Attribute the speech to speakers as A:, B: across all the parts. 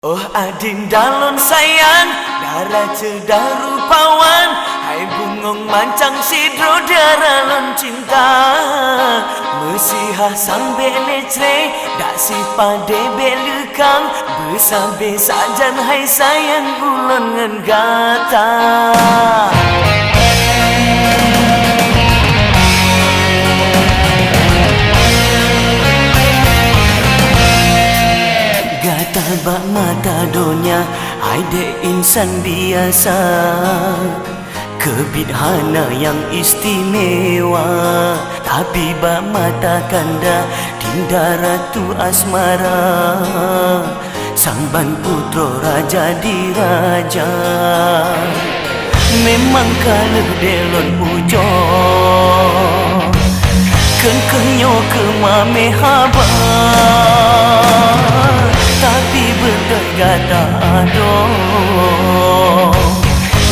A: Oh adin dalon sayang, darah cedah rupawan, hai bungong mancang sidro daralon cinta. Mesihah sambe lecre, dak si pade belekang, besabe sajan hai sayang ulon ngen gata. Gata bak mata dunia, aide insan biasa, kebidhana yang istimewa. Tapi bak mata kanda, dinda ratu asmara, Sangban putro raja diraja. Memang kalau delon pujo, ken kenyo ke mame haba. Tapi betul kata ado,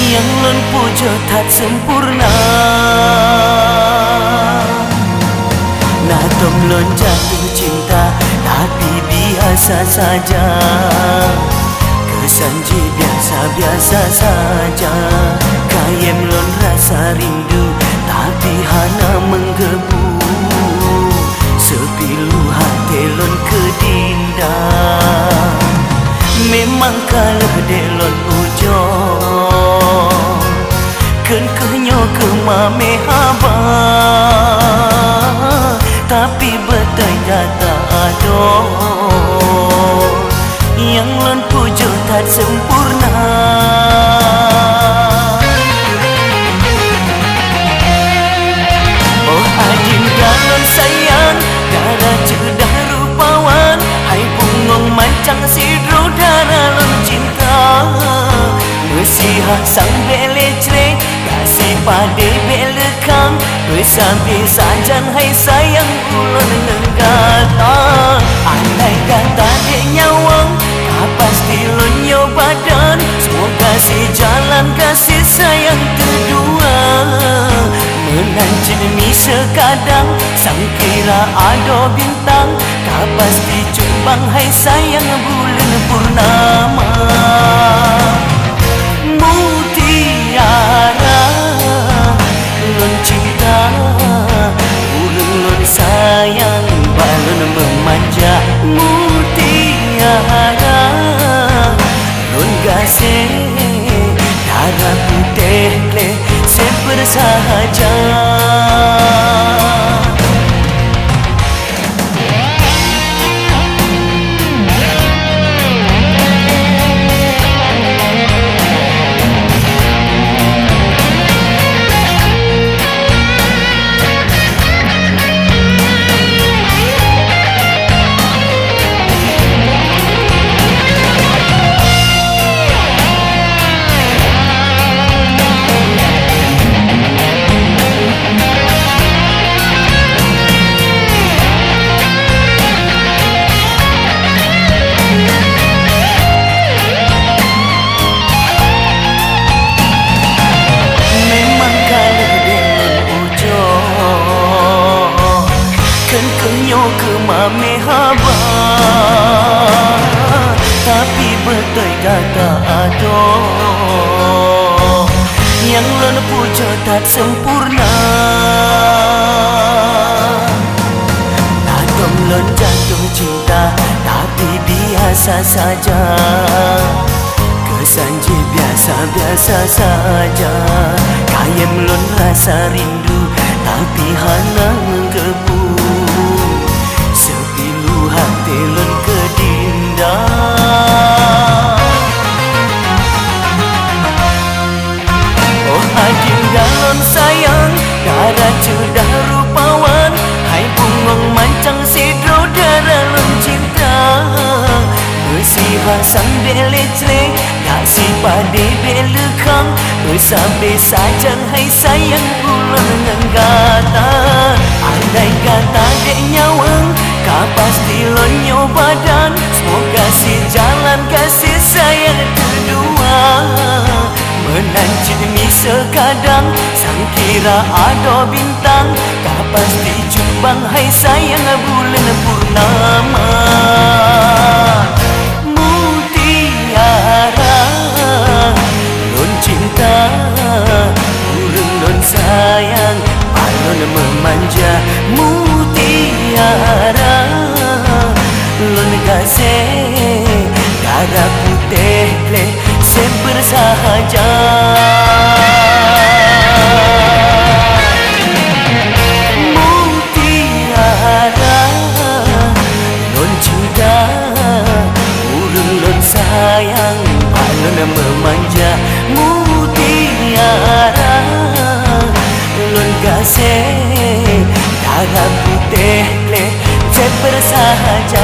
A: yang lon pujo tak sempurna. Natom lon jatuh cinta, tapi biasa saja. Kesanji biasa-biasa saja. Kayem lon rasa rindu, tapi hana menggebu. Sepilu hati lon kedinda. Memang kalau delon ujo, ken kenyo ke mame haba. Tapi betai kata ado, yang lon pujo tak sempurna. Oh adin galon sayang, darah cedah rupawan, hai bungong mancang sidro daralon cinta. Mesihah sang belecre, kasih pade belekang, besambe sajan hai sayang ulon nenggata. Andai kata dek nyawang, pasti lon nyo badan. Semoga si jalan kasih sayang kedua. Menancin mi sekadang, sang kira ado bintang. Pasti cumbang hai sayang bulan purnama. Mutiara lon cinta, ulun sayang balon memanja. Mutiara lon gase, darah putih le sebersahaja. Ke mame haba, tapi betul kata ado, yang lon pujo tak sempurna. Natom lon jatuh cinta, tapi biasa saja. Kesanji biasa-biasa saja. Kayem lon rasa rindu, tapi hana menggebu. Sepilu hati lon kedinda. Oh adin galon sayang, darah cedah rupawan, hai bungong mancang sidro daralon cinta. Mesihah sang belecre, kasih pade belekang, besambe sajan hai sayang ulon nenggata. Andai kata dek nyawang, pasti lon nyo badan. Semoga si jalan kasih sayang kedua. Menancin mi sekadang, sang kira ado bintang. Pasti cumbang hai sayang bulan purnama. Mutiara cinta, urung non sayang, balon memanja mutiara, lon kasih darah putih le sebersahaja. Mutiara, lon cinta, urung lon sayang, balon memanja mutiara, lon kasih darah putih le sebersahaja.